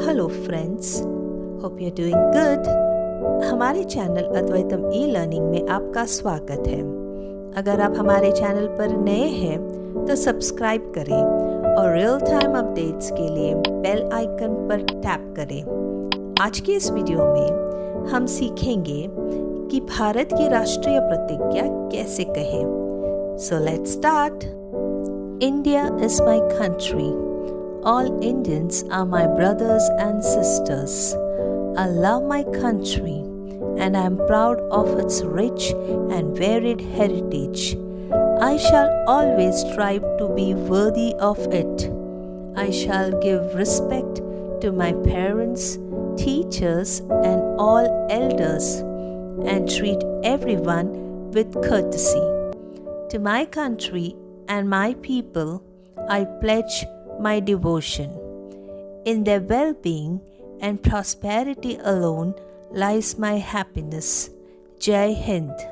Hello friends, hope you are doing good. हमारे channel Advaitam e learning में आपका स्वागत है। अगर आप हमारे चैनल पर नए हैं तो सब्सक्राइब करें और रियल टाइम अपडेट्स के लिए बेल आइकन पर टैप करें। आज की इस वीडियो में हम सीखेंगे कि भारत की राष्ट्रीय प्रतिज्ञा कैसे कहें। So let's start. India is my country. All Indians are my brothers and sisters. I love my country and I am proud of its rich and varied heritage. I shall always strive to be worthy of it. I shall give respect to my parents, teachers, and all elders and treat everyone with courtesy. To my country and my people, I pledge my devotion. In their well-being and prosperity alone lies my happiness. Jai Hind.